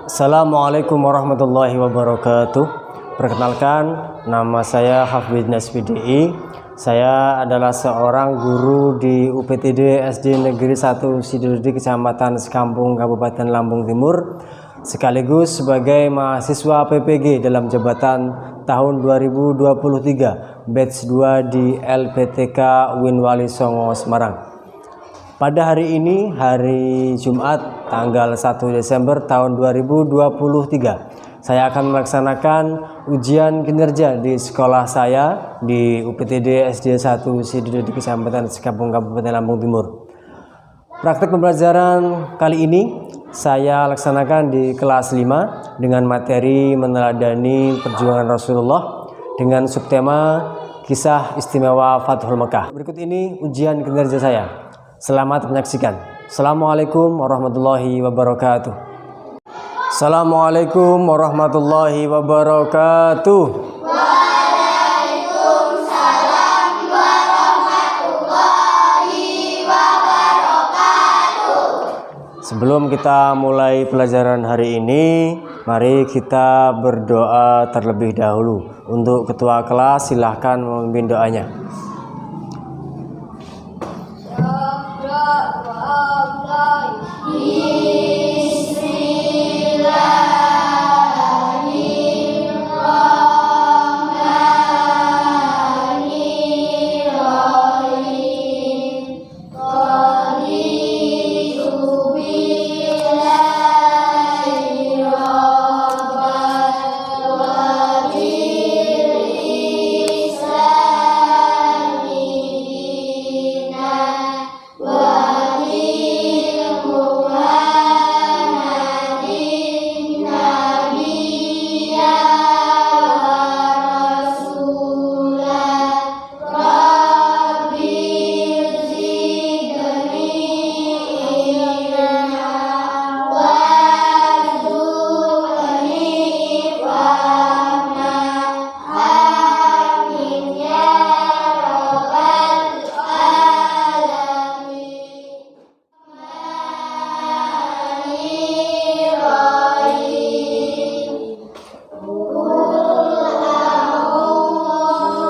Assalamualaikum warahmatullahi wabarakatuh. Perkenalkan, nama saya Hafidz SPDI. Saya adalah seorang guru di UPTD SD Negeri 1 Sidodadi, Kecamatan Sekampung, Kabupaten Lampung Timur, sekaligus sebagai mahasiswa PPG dalam jabatan tahun 2023 batch 2 di LPTK Win Wali Songo Semarang. Pada hari ini, hari Jumat, tanggal 1 Desember tahun 2023, saya akan melaksanakan ujian kinerja di sekolah saya di UPTD SD 1 Sidodadi, Kecamatan Sekampung, Kabupaten Lampung Timur. Praktek pembelajaran kali ini saya laksanakan di kelas 5 dengan materi meneladani perjuangan Rasulullah dengan subtema kisah istimewa Fathul Mekah. Berikut ini ujian kinerja saya. Selamat menyaksikan. Assalamualaikum warahmatullahi wabarakatuh. Assalamualaikum warahmatullahi wabarakatuh. Waalaikumsalam warahmatullahi wabarakatuh. Sebelum kita mulai pelajaran hari ini, mari kita berdoa terlebih dahulu. Untuk ketua kelas, silahkan memimpin doanya.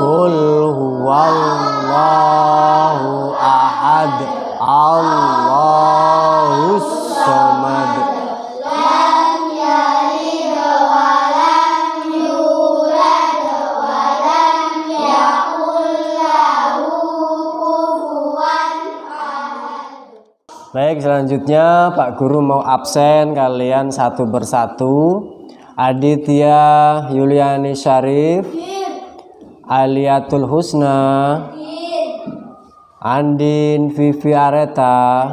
Qul huwallahu ahad, Allahus somad, Lam yalid wa lam yulad wa lam yakul lahu kufuwan ahad. Baik, selanjutnya Pak Guru mau absen kalian satu persatu. Aditya Yuliani Syarif, Aliatul Husna, Andin Vivi Areta,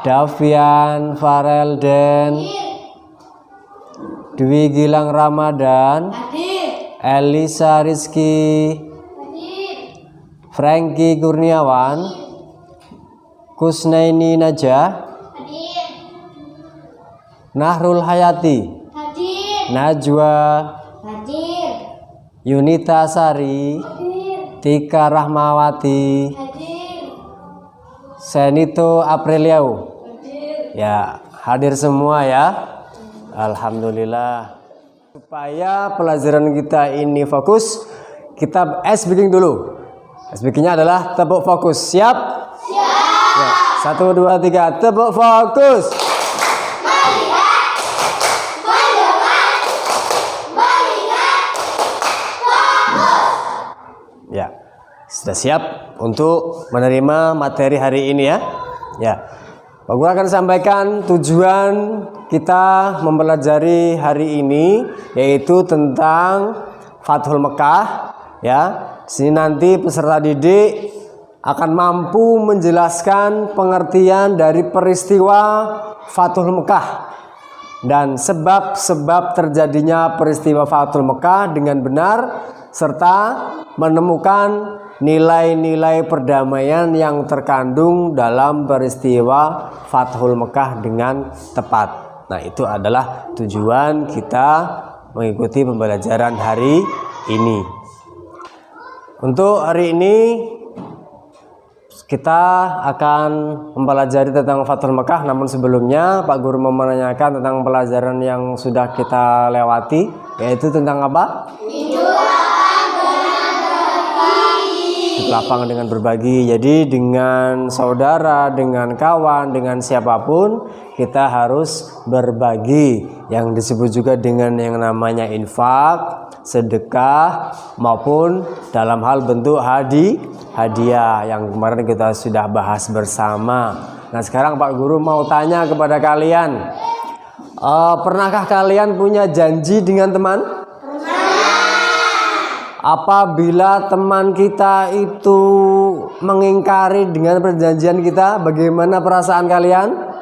Davian Farel Den, Dwi Gilang Ramadan, Elisa Rizky, Franky Kurniawan, Kusnaini Najah, Nahrul Hayati, Najwa, Yunita Sari, Tika Rahmawati, Senito Apriliau. Ya, hadir semua ya. Alhamdulillah. Supaya pelajaran kita ini fokus, kita speaking dulu. Speakingnya adalah tepuk fokus. Siap? Siap. Ya, 1, 2, 3, tepuk fokus. Ya, sudah siap untuk menerima materi hari ini ya. Ya, Pak Guru akan sampaikan tujuan kita mempelajari hari ini, yaitu tentang Fathul Mekah. Ya, sini nanti peserta didik akan mampu menjelaskan pengertian dari peristiwa Fathul Mekah dan sebab-sebab terjadinya peristiwa Fathul Mekah dengan benar, serta menemukan nilai-nilai perdamaian yang terkandung dalam peristiwa Fathul Mekah dengan tepat. Nah, itu adalah tujuan kita mengikuti pembelajaran hari ini. Untuk hari ini kita akan mempelajari tentang Fathul Mekah, namun sebelumnya Pak Guru mau menanyakan tentang pelajaran yang sudah kita lewati, yaitu tentang apa? Lapang dengan berbagi. Jadi dengan saudara, dengan kawan, dengan siapapun kita harus berbagi, yang disebut juga dengan yang namanya infak, sedekah, maupun dalam hal bentuk hadiah yang kemarin kita sudah bahas bersama. Nah sekarang Pak Guru mau tanya kepada kalian, pernahkah kalian punya janji dengan teman? Apabila teman kita itu mengingkari dengan perjanjian kita, bagaimana perasaan kalian?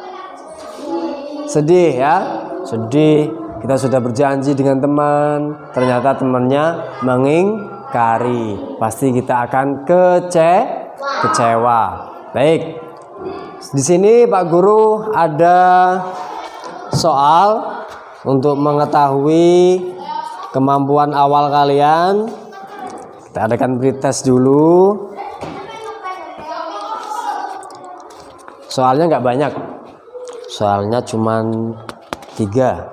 Sedih ya? Sedih. Kita sudah berjanji dengan teman, ternyata temannya mengingkari. Pasti kita akan kecewa. Baik. Di sini Pak Guru ada soal untuk mengetahui kemampuan awal kalian. Kita adakan pretest dulu. Soalnya nggak banyak. Soalnya cuman 3.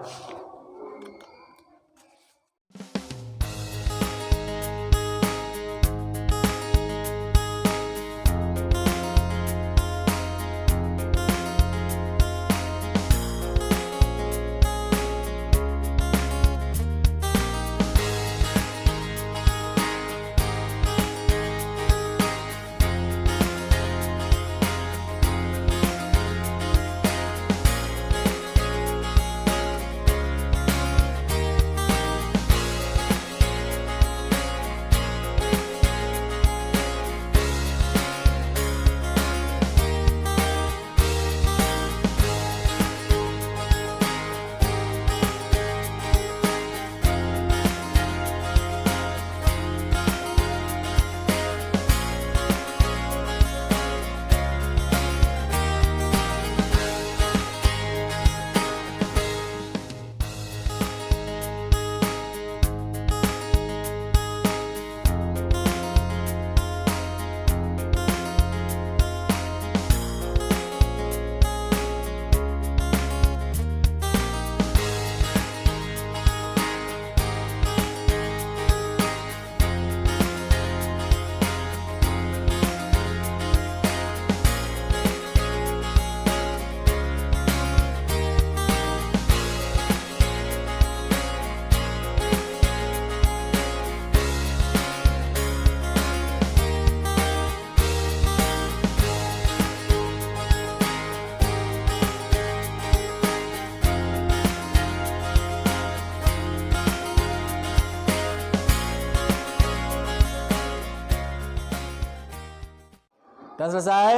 Sudah selesai?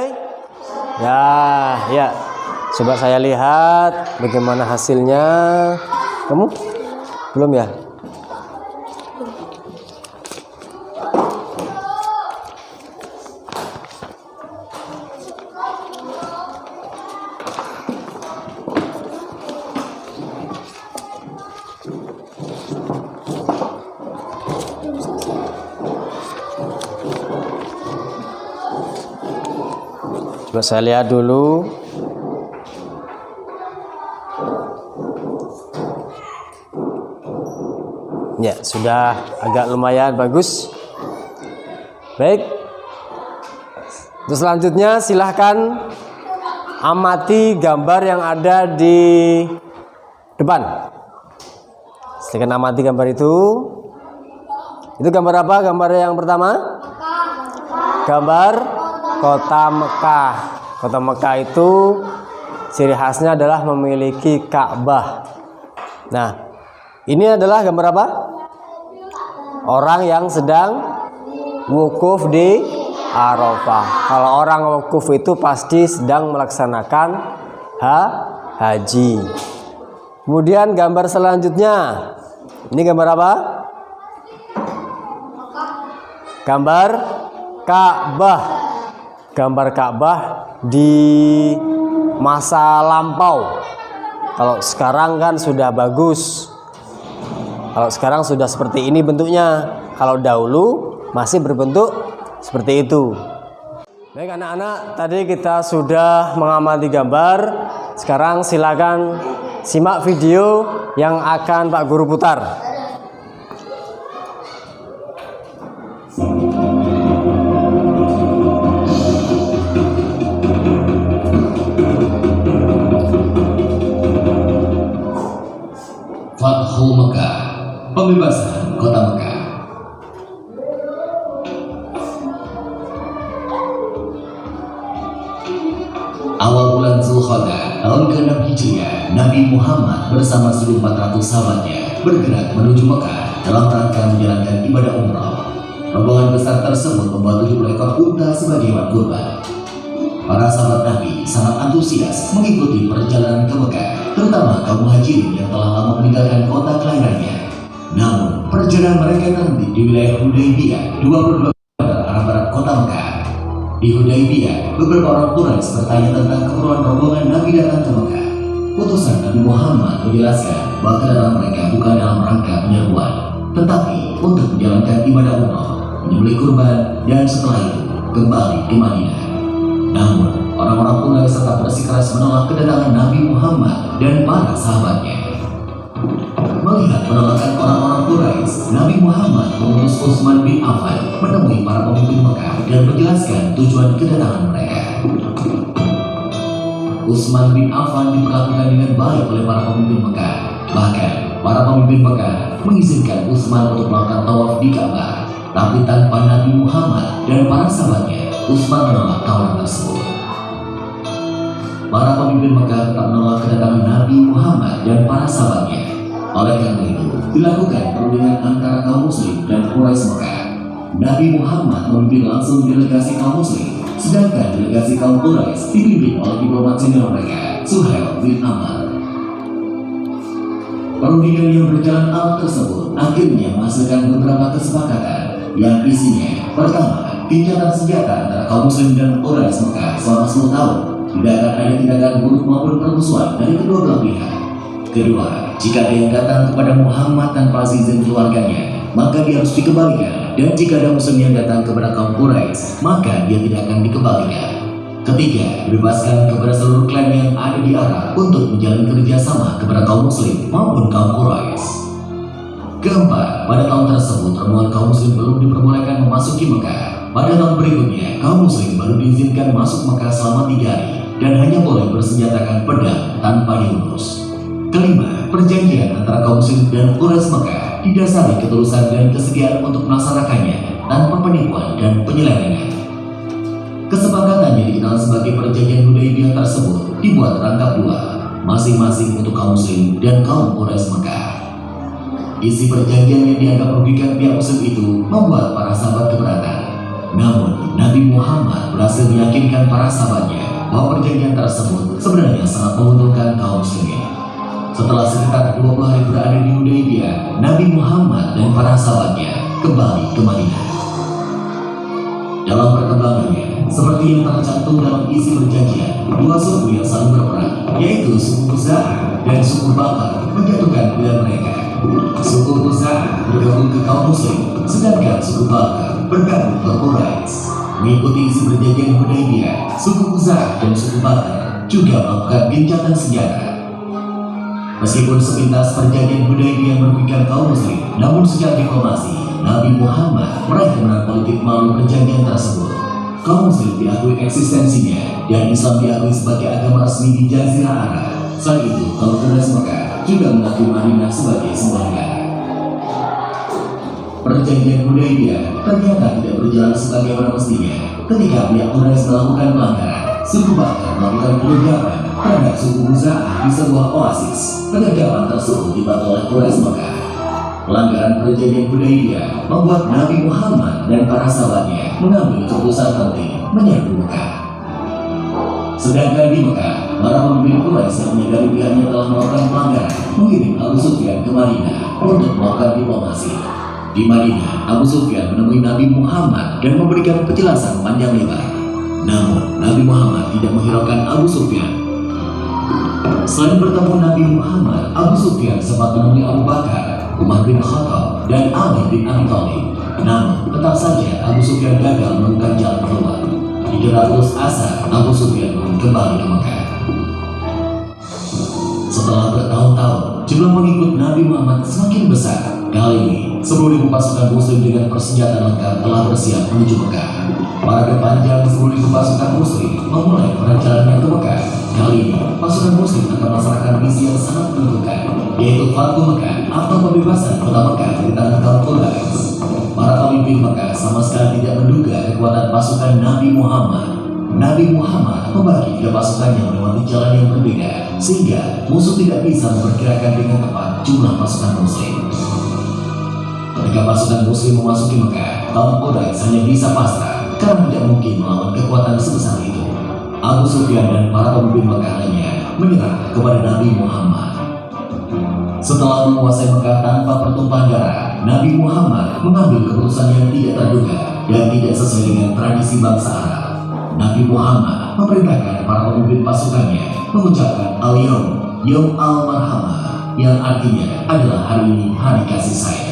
Ya. Coba saya lihat bagaimana hasilnya. Kamu? Belum ya? Coba saya lihat dulu. Ya, sudah agak lumayan bagus. Baik. Terus selanjutnya silahkan amati gambar yang ada di depan. Silahkan amati gambar itu. Itu gambar apa? Gambar yang pertama? Gambar Kota Mekah. Kota Mekah itu ciri khasnya adalah memiliki Ka'bah. Nah, ini adalah gambar apa? Orang yang sedang wukuf di Arafah. Kalau orang wukuf itu pasti sedang melaksanakan haji. Kemudian gambar selanjutnya. Ini gambar apa? Gambar Ka'bah. Gambar Ka'bah di masa lampau. Kalau sekarang kan sudah bagus. Kalau sekarang sudah seperti ini bentuknya. Kalau dahulu masih berbentuk seperti itu. Baik anak-anak, tadi kita sudah mengamati gambar. Sekarang silakan simak video yang akan Pak Guru putar. Fathu Mekah, pembebasan kota Mekah. Awal bulan Zulqa'dah tahun ke-6 Hijriah, Nabi Muhammad bersama 1.400 sahabatnya bergerak menuju Mekah dalam rangka menjalankan ibadah umrah. Rombongan besar tersebut membawa 70 ekor unta sebagai hewan kurban. Para sahabat Nabi sangat antusias mengikuti perjalanan ke Mekah, terutama kaum muhajirin yang telah lama meninggalkan kota kelahirannya. Namun, perjalanan mereka terhenti di wilayah Hudaybiyah, 22 km arah barat kota Mekah. Di Hudaybiyah, beberapa orang Quraisy bertanya tentang keperluan rombongan Nabi datang ke Mekah. Utusan Nabi Muhammad menjelaskan bahwa kedatangan mereka bukan dalam rangka penyerbuan, tetapi untuk menjalankan ibadah umrah, menyembelih kurban, dan setelah itu kembali ke Madinah. Namun, orang-orang Quraisy tetap bersikeras menolak kedatangan Nabi Muhammad dan para sahabatnya. Melihat penolakan orang-orang Quraisy, Nabi Muhammad mengutus Utsman bin Affan menemui para pemimpin Mekah dan menjelaskan tujuan kedatangan mereka. Utsman bin Affan diperlakukan dengan baik oleh para pemimpin Mekah. Bahkan, para pemimpin Mekah mengizinkan Utsman untuk melakukan tawaf di Ka'bah. Tapi tanpa Nabi Muhammad dan para sahabatnya, Utsman menolak tawaran tersebut. Para pemimpin Mekah tetap menolak kedatangan Nabi Muhammad dan para sahabatnya. Oleh karena itu, dilakukan perundingan antara kaum muslim dan Quraisy Mekah. Nabi Muhammad memimpin langsung delegasi kaum muslim, sedangkan delegasi kaum Quraisy dipimpin oleh diplomat senior mereka, Suhail bin Amr. Perundingan yang berjalan alot tersebut akhirnya menghasilkan beberapa kesepakatan yang isinya: pertama, gencatan senjata antara kaum muslim dan Quraisy Mekah selama 10 tahun. Tidak akan ada tindakan buruk maupun permusuhan dari kedua belah pihak. Kedua, jika ada yang datang kepada Muhammad tanpa izin keluarganya, maka dia harus dikembalikan. Dan jika ada muslim yang datang kepada kaum Quraisy, maka dia tidak akan dikembalikan. Ketiga, bebaskan kepada seluruh klan yang ada di Arab untuk menjalin kerjasama kepada kaum muslim maupun kaum Quraisy. Keempat, pada tahun tersebut rombongan kaum muslim belum diperbolehkan memasuki Mekah. Pada tahun berikutnya, kaum muslim baru diizinkan masuk Mekah selama 3 hari dan hanya boleh bersenjatakan pedang tanpa diurus. Kelima, perjanjian antara kaum muslim dan Quraisy Mekah didasari ketulusan dan kesediaan untuk melaksanakannya tanpa penipuan dan penyelewengan. Kesepakatan yang dikenal sebagai perjanjian Hudaybiyah tersebut dibuat rangkap 2, masing-masing untuk kaum muslim dan kaum Quraisy Mekah. Isi perjanjian yang dianggap merugikan pihak muslim itu membuat para sahabat keberatan. Namun, Nabi Muhammad berhasil meyakinkan para sahabatnya bahwa perjanjian tersebut sebenarnya sangat menguntungkan kaum muslimin. Setelah sekitar 20 hari berada di Hudaybiyah, Nabi Muhammad dan para sahabatnya kembali ke Madinah. Dalam perkembangannya, seperti yang tercantum dalam isi perjanjian, 2 suku yang saling berperang, yaitu suku Khuza'ah dan suku Bakar, menjatuhkan pilihan mereka. Suku Khuza'ah bergabung ke kaum muslim, sedangkan suku Bakar bergabung ke Quraisy. Mengikuti isi perjanjian Hudaybiyah, suku Khuza'ah dan suku Bakar juga melakukan gencatan senjata. Meskipun sepintas perjanjian Hudaybiyah merugikan kaum muslim, namun secara diplomasi, Nabi Muhammad meraih kemenangan politik melalui perjanjian tersebut. Kaum muslim diakui eksistensinya dan Islam diakui sebagai agama resmi di Jazirah Arab. Selain itu, kaum Quraisy Mekah juga mengakui Madinah sebagai sebuah negara. Perjanjian Hudaybiyah ternyata tidak berjalan sebagaimana mestinya. Ketika pihak Quraisy melakukan pelanggaran, suku Bakar melakukan penyergapan terhadap suku Khuza'ah di sebuah oasis. Penyergapan tersebut dibantu oleh Quraisy Mekah. Pelanggaran perjanjian Hudaybiyah membuat Nabi Muhammad dan para sahabatnya mengambil keputusan penting menyerbu Mekah. Sedangkan di Mekah, para pemimpin Quraisy yang menyadari pihaknya telah melakukan pelanggaran mengirim Abu Sufyan ke Madinah untuk melakukan diplomasi. Di Madinah, Abu Sufyan menemui Nabi Muhammad dan memberikan penjelasan panjang lebar. Namun, Nabi Muhammad tidak menghiraukan Abu Sufyan. Selain bertemu Nabi Muhammad, Abu Sufyan sempat menemui Abu Bakar, Umar bin Khattab, dan Ali bin Abi Thalib. Namun, tetap saja Abu Sufyan gagal menemukan jalan keluar. 300 asa Abu Sufyan pun kembali ke Mekah. Setelah bertahun-tahun, jumlah pengikut Nabi Muhammad semakin besar. Kali ini, 10.000 pasukan muslim dengan persenjataan lengkap telah bersiap menuju Mekah. Para kepanjang 10.000 pasukan muslim memulai perjalanan ke Mekah. Kali ini, pasukan muslim akan melaksanakan misi yang sangat menentukan, yaitu Fathu Mekah atau pembebasan kota Mekah dari tangan kaum Quraisy. Para pemimpin Mekah sama sekali tidak menduga kekuatan pasukan Nabi Muhammad. Nabi Muhammad membagi tiga pasukannya melewati jalan yang berbeda, sehingga musuh tidak bisa memperkirakan dengan tepat jumlah pasukan muslim. Ketika pasukan muslim memasuki Mekah, kaum Quraisy hanya bisa pasrah karena tidak mungkin melawan kekuatan sebesar itu. Abu Sufyan dan para pemimpin Mekah lainnya menyerah kepada Nabi Muhammad. Setelah menguasai Mekah tanpa pertumpahan darah, Nabi Muhammad mengambil keputusan yang tidak terduga dan tidak sesuai dengan tradisi bangsa Arab. Nabi Muhammad memerintahkan para pemimpin pasukannya mengucapkan Al-Yawm, Yawm Al-Marhamah, yang artinya adalah hari ini hari kasih sayang.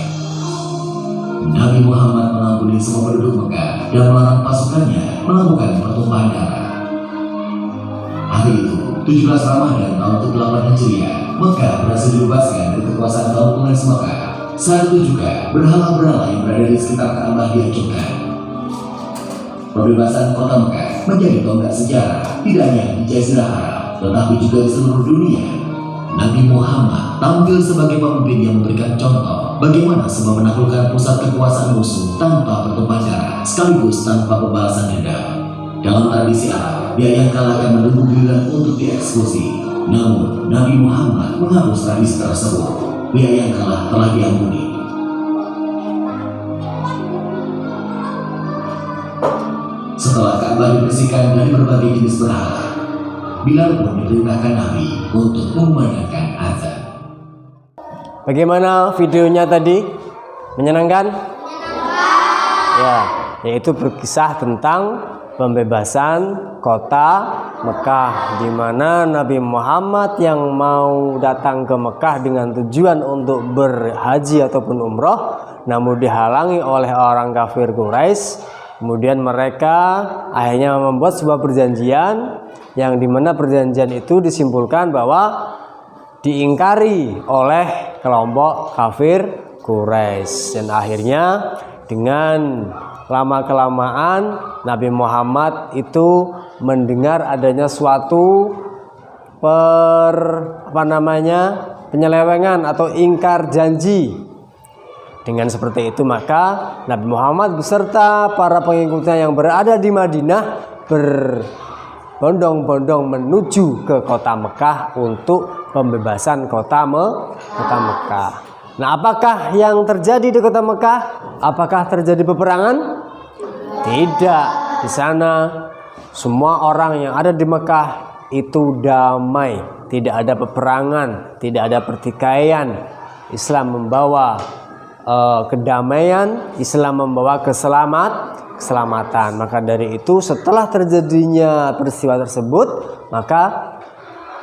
Nabi Muhammad mengampuni semua penduduk Mekah dan melarang pasukannya melakukan pertumpahan darah. Hari itu, 17 Ramadan tahun ke-8 Hijriah, Mekah berhasil dibebaskan dari kekuasaan kaum Quraisy Mekah. Saat itu juga berhala-berhala yang berada di sekitar Ka'bah dihancurkan. Pembebasan kota Mekah menjadi tonggak sejarah tidak hanya di Jazirah Arab, tetapi juga di seluruh dunia. Nabi Muhammad tampil sebagai pemimpin yang memberikan contoh bagaimana semua menaklukkan pusat kekuasaan musuh tanpa pertumpahan darah, sekaligus tanpa pembalasan dendam. Dalam tradisi Arab, dia yang kalah akan menunggu giliran untuk dieksekusi. Namun, Nabi Muhammad menghapus tradisi tersebut. Dia yang kalah telah diampuni. Setelah Ka'bah dibersihkan dari berbagai jenis berhala, Bilal pun diperintahkan Nabi untuk memandangkan azan. Bagaimana videonya tadi? Menyenangkan? Ya, yaitu berkisah tentang pembebasan kota Mekah, di mana Nabi Muhammad yang mau datang ke Mekah dengan tujuan untuk berhaji ataupun umroh, namun dihalangi oleh orang kafir Quraisy. Kemudian mereka akhirnya membuat sebuah perjanjian, yang dimana perjanjian itu disimpulkan bahwa diingkari oleh kelompok kafir Quraisy, dan akhirnya dengan lama-kelamaan Nabi Muhammad itu mendengar adanya suatu penyelewengan atau ingkar janji. Dengan seperti itu maka Nabi Muhammad beserta para pengikutnya yang berada di Madinah berbondong-bondong menuju ke kota Mekah untuk pembebasan kota Mekah. Nah, apakah yang terjadi di kota Mekah? Apakah terjadi peperangan? Tidak. Di sana semua orang yang ada di Mekah itu damai, tidak ada peperangan, tidak ada pertikaian. Islam membawa kedamaian, Islam membawa keselamatan. Maka dari itu setelah terjadinya peristiwa tersebut, maka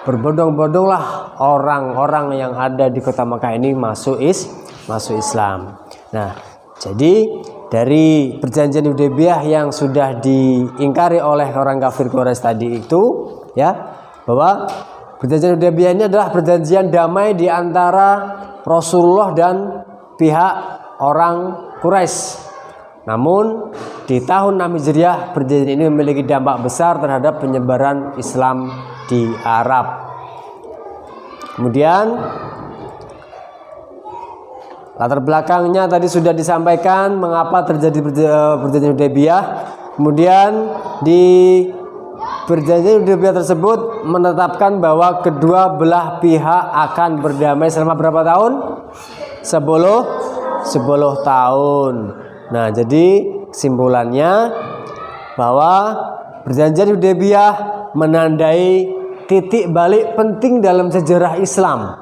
berbondong-bondonglah orang-orang yang ada di kota Mekah ini masuk Islam. Nah, jadi dari perjanjian Hudaybiyah yang sudah diingkari oleh orang kafir Quraisy tadi itu, ya, bahwa perjanjian Hudaybiyah ini adalah perjanjian damai di antara Rasulullah dan pihak orang Quraisy. Namun di tahun 6 Hijriah perjanjian ini memiliki dampak besar terhadap penyebaran Islam di Arab. Kemudian latar belakangnya tadi sudah disampaikan mengapa terjadi perjanjian Hudaybiyah. Kemudian di perjanjian Hudaybiyah tersebut menetapkan bahwa kedua belah pihak akan berdamai selama berapa tahun? 10 tahun. Nah, jadi kesimpulannya bahwa perjanjian Hudaybiyah menandai titik balik penting dalam sejarah Islam.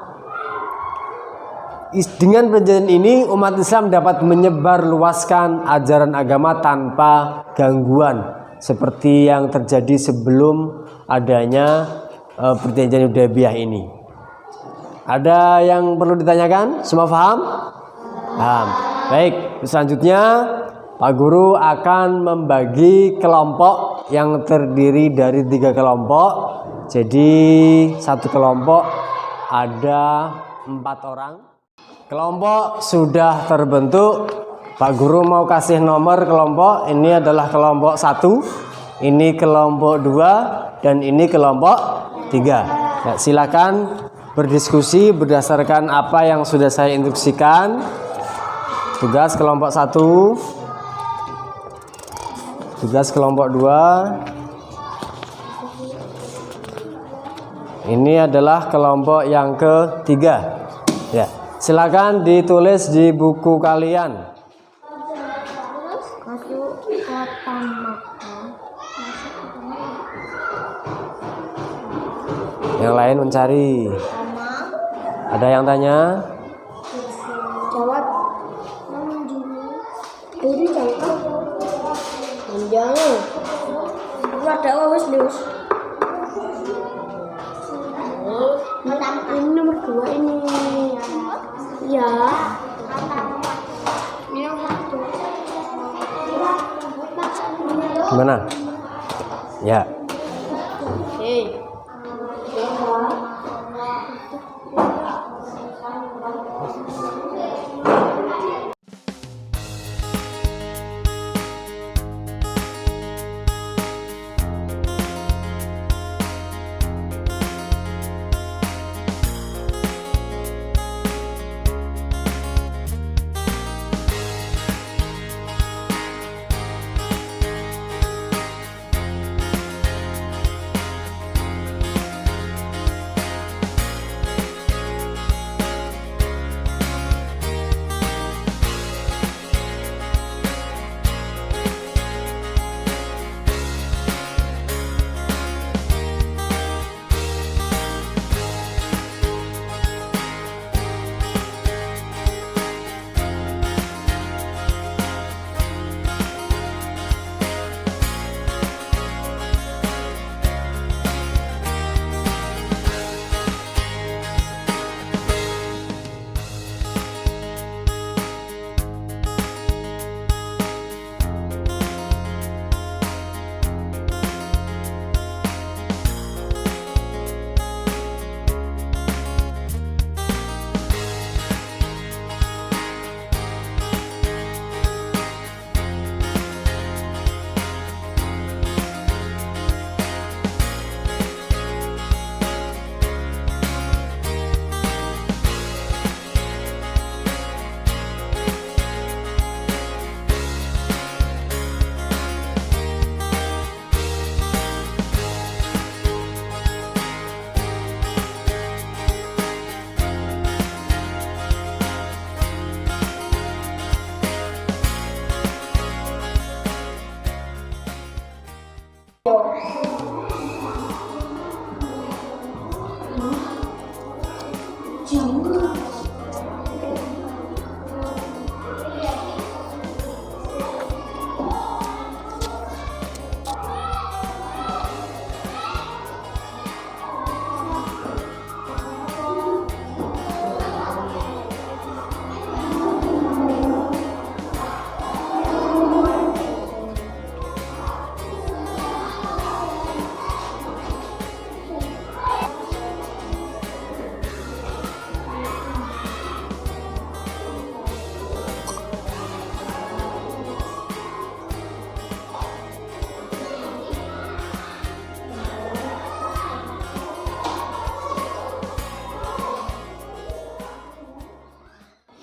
Dengan perjanjian ini umat Islam dapat menyebar luaskan ajaran agama tanpa gangguan seperti yang terjadi sebelum adanya perjanjian Hudaybiyah ini. Ada yang perlu ditanyakan? Semua paham? Paham. Baik, selanjutnya Pak Guru akan membagi kelompok yang terdiri dari 3 kelompok. Jadi satu kelompok ada 4 orang. Kelompok sudah terbentuk. Pak Guru mau kasih nomor kelompok. Ini adalah kelompok 1, ini kelompok 2, dan ini kelompok 3. Ya, silakan berdiskusi berdasarkan apa yang sudah saya instruksikan. Tugas kelompok 1, tugas kelompok 2. Ini adalah kelompok yang ketiga. Ya, silakan ditulis di buku kalian. Yang lain mencari. Ada yang tanya? Jawab. Ini jawab. Jangan. Ada wis Lus. Ini nomor 2 ini. Ya. Ini nomor 2. Gimana? Ya. Oke.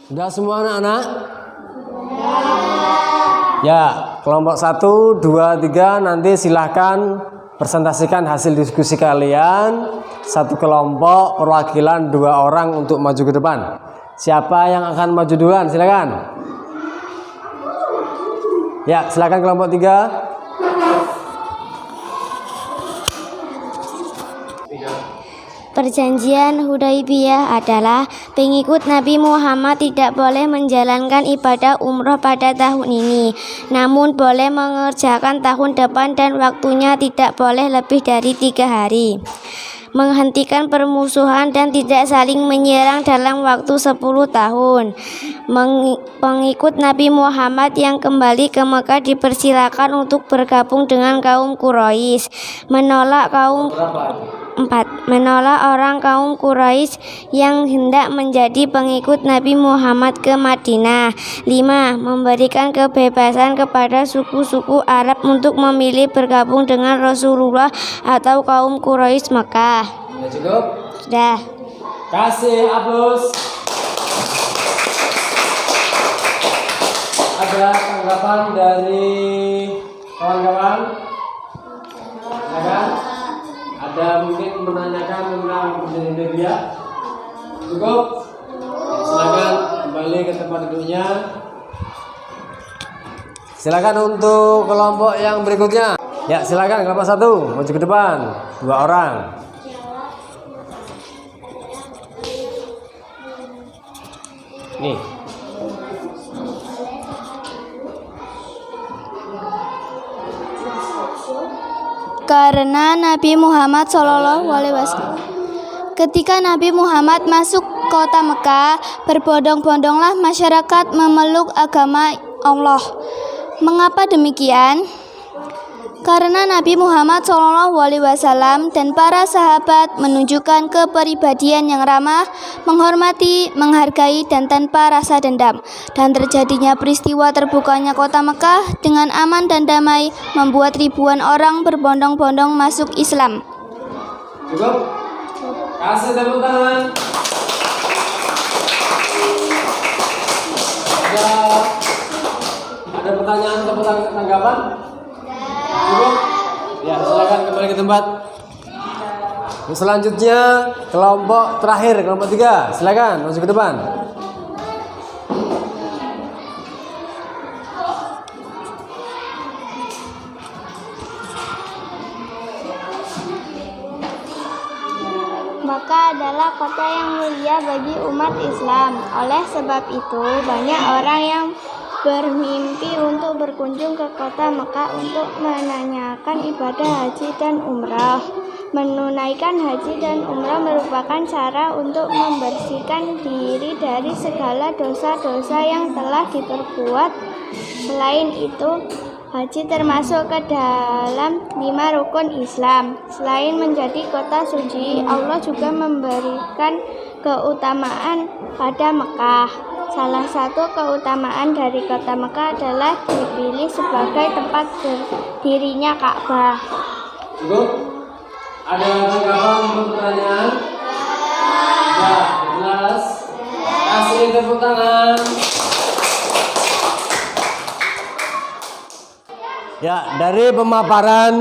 Sudah semua anak-anak? Ya, kelompok 1, 2, 3 nanti silahkan presentasikan hasil diskusi kalian. Satu kelompok perwakilan 2 orang untuk maju ke depan. Siapa yang akan maju duluan? Silakan. Ya, silakan kelompok 3. Perjanjian Hudaibiyah adalah pengikut Nabi Muhammad tidak boleh menjalankan ibadah umroh pada tahun ini, namun boleh mengerjakan tahun depan dan waktunya tidak boleh lebih dari 3 hari. menghentikan permusuhan dan tidak saling menyerang dalam waktu 10 tahun. Pengikut Nabi Muhammad yang kembali ke Mekah dipersilakan untuk bergabung dengan kaum Quraisy, menolak orang kaum Quraisy yang hendak menjadi pengikut Nabi Muhammad ke Madinah. 5. Memberikan kebebasan kepada suku-suku Arab untuk memilih bergabung dengan Rasulullah atau kaum Quraisy Mekah. Sudah cukup? Sudah. Kasih aplaus. Ada tanggapan dari kawan-kawan? Silakan. Ada mungkin menanyakan tentang perjanjian Hudaybiyah? Cukup? Silakan kembali ke tempat duduknya. Silakan untuk kelompok yang berikutnya. Ya, silakan kelompok 1 maju ke depan. 2 orang. Nih. Karena Nabi Muhammad SAW, ketika Nabi Muhammad masuk kota Mekah, berbondong-bondonglah masyarakat memeluk agama Allah. Mengapa demikian? Karena Nabi Muhammad SAW dan para sahabat menunjukkan kepribadian yang ramah, menghormati, menghargai, dan tanpa rasa dendam. Dan terjadinya peristiwa terbukanya kota Mekah dengan aman dan damai membuat ribuan orang berbondong-bondong masuk Islam. Cukup? Kasih tepuk tangan. Ada pertanyaan atau tanggapan? Cukup? Ya, silakan kembali ke tempat. Selanjutnya kelompok terakhir, kelompok 3. Silakan masuk ke depan. Mekah adalah kota yang mulia bagi umat Islam. Oleh sebab itu, banyak orang yang bermimpi untuk berkunjung ke kota Mekah untuk menanyakan ibadah haji dan umrah. Menunaikan haji dan umrah merupakan cara untuk membersihkan diri dari segala dosa-dosa yang telah diperbuat. Selain itu, haji termasuk ke dalam 5 rukun Islam. Selain menjadi kota suci, Allah juga memberikan keutamaan pada Mekah. Salah satu keutamaan dari kota Mekah adalah dipilih sebagai tempat berdirinya Ka'bah. Cukup? Ada tanggapan untuk pertanyaan? Ya, jelas. Kasih tepuk tangan. Ya, dari pemaparan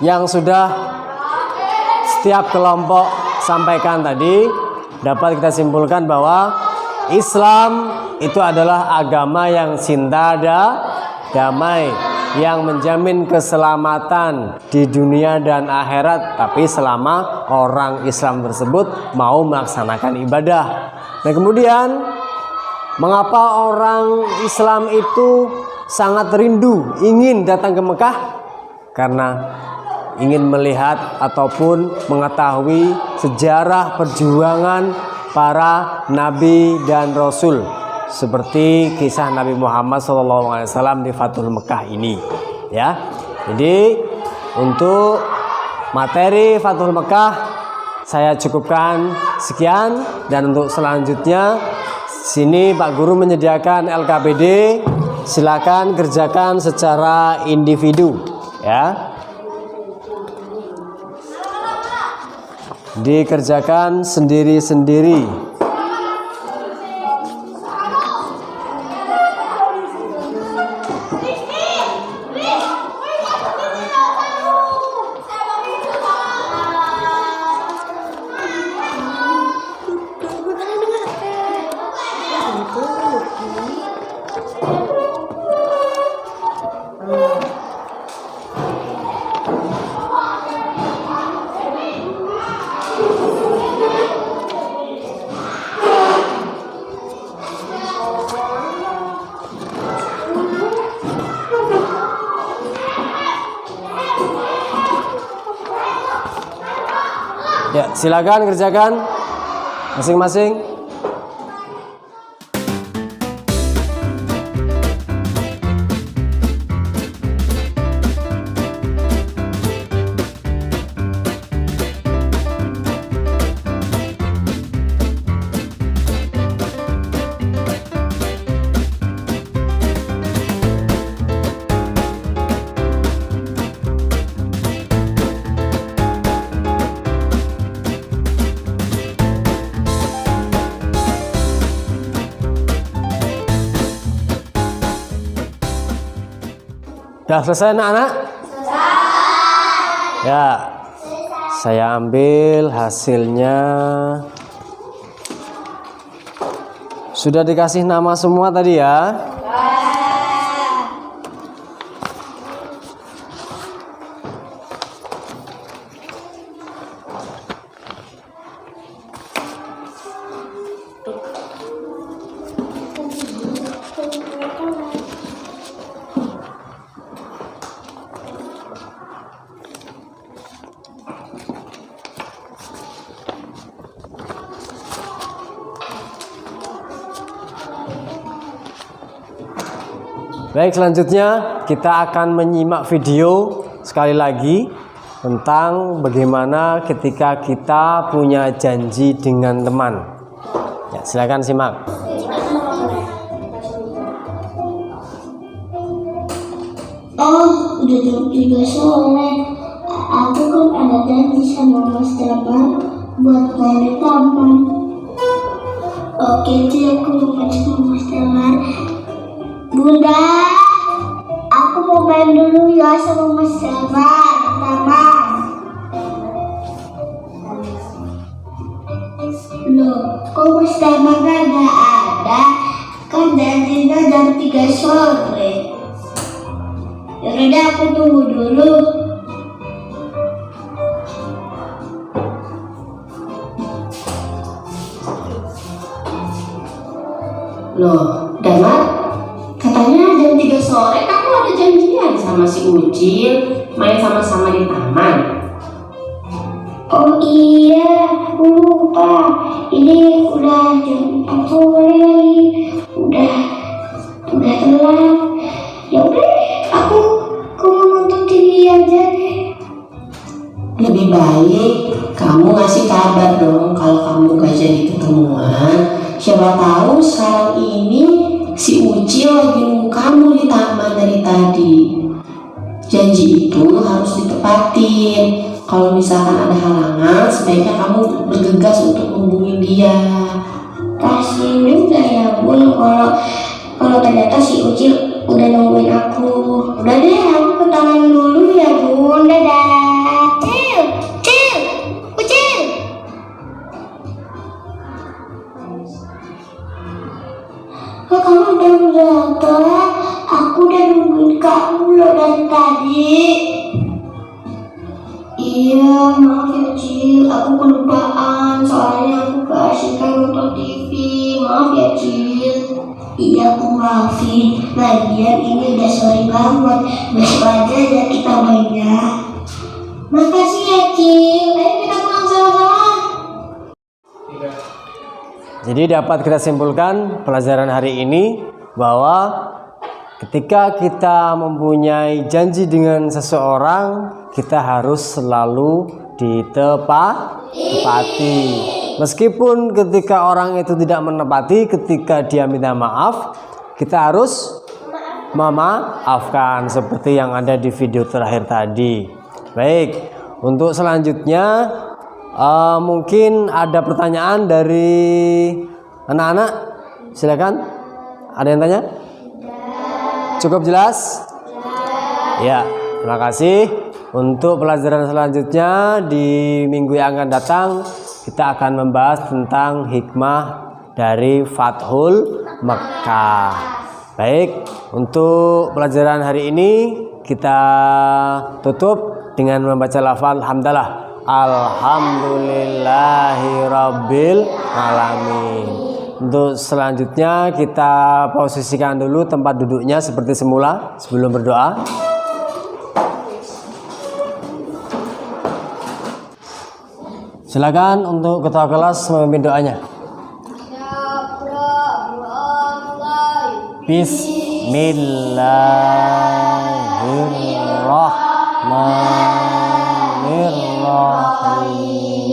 yang sudah setiap kelompok sampaikan tadi, dapat kita simpulkan bahwa Islam itu adalah agama yang cinta damai, yang menjamin keselamatan di dunia dan akhirat, tapi selama orang Islam tersebut mau melaksanakan ibadah. Nah, kemudian mengapa orang Islam itu sangat rindu ingin datang ke Mekah? Karena ingin melihat ataupun mengetahui sejarah perjuangan para nabi dan rasul, seperti kisah Nabi Muhammad SAW di Fathul Mekah ini, ya. Jadi untuk materi Fathul Mekah saya cukupkan sekian, dan untuk selanjutnya sini Pak Guru menyediakan LKPD, silakan kerjakan secara individu, ya. Dikerjakan sendiri-sendiri. Ya, silakan kerjakan masing-masing. Sudah selesai anak-anak? Selesai. Ya, saya ambil hasilnya. Sudah dikasih nama semua tadi ya? Baik, selanjutnya kita akan menyimak video sekali lagi tentang bagaimana ketika kita punya janji dengan teman. Ya, silakan simak. Oh, udah jam 3 sore. Aku kan ada janji sama Mas Damar buat main di taman. Oke, jadi aku mau main sama Mas Damar. Bunda, aku mau main dulu ya sama Mas Damar di taman. Loh, kok Mas Damar kan gak ada? Kan janjinya jam 3 sore. Yaudah, aku tunggu dulu. Loh, Damar, katanya jam 3 sore kamu ada janjian sama si Ucil main sama-sama di taman. Oh iya, aku lupa. Ini udah jam 4 sore lagi. Udah telat. Ya udah, aku mau nonton TV aja deh. Lebih baik kamu ngasih kabar dong kalau kamu gak jadi ketemuan. Siapa tahu sekarang ini si Ucil lagi nunggu kamu di taman dari tadi. Janji itu harus ditepatin. Kalau misalkan ada halangan, sebaiknya kamu bergegas untuk menghubungi dia. Kasian juga ya Bun, kalau ternyata si Ucil udah nungguin aku. Udah deh, aku ke taman dulu ya Bun. Dadah. Ucil. Kok kamu udah datang? Aku udah nungguin kamu loh dari tadi. Iya, maaf ya Cil, aku kelupaan soalnya aku keasikan nonton TV. Maaf ya Cil. Iya, aku maafin. Lagian ini udah sore banget. Besok aja ya kita mainnya. Makasih ya Cil. Ayo kita pulang sama-sama. Jadi dapat kita simpulkan pelajaran hari ini bahwa ketika kita mempunyai janji dengan seseorang, kita harus selalu ditepati. Meskipun ketika orang itu tidak menepati, ketika dia minta maaf, kita harus memaafkan seperti yang ada di video terakhir tadi. Baik, untuk selanjutnya mungkin ada pertanyaan dari anak-anak. Silakan. Ada yang tanya? Cukup jelas? Ya, terima kasih. Untuk pelajaran selanjutnya di minggu yang akan datang, kita akan membahas tentang hikmah dari Fathul Mekkah. Baik, untuk pelajaran hari ini kita tutup dengan membaca lafal hamdalah. Alhamdulillahirabbil alamin. Untuk selanjutnya kita posisikan dulu tempat duduknya seperti semula sebelum berdoa. Silakan untuk ketua kelas memimpin doanya. Bismillahirrahmanirrahim.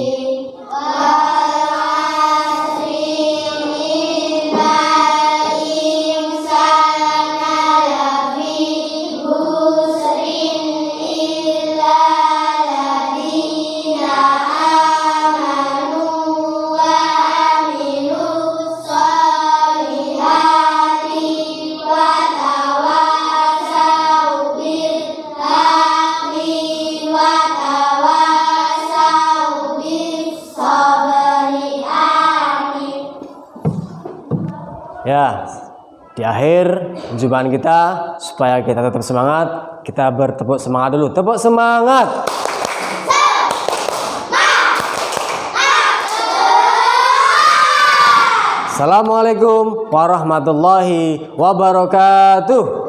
Ya, di akhir perjumpaan kita, supaya kita tetap semangat, kita bertepuk semangat dulu. Tepuk semangat. Assalamualaikum warahmatullahi wabarakatuh.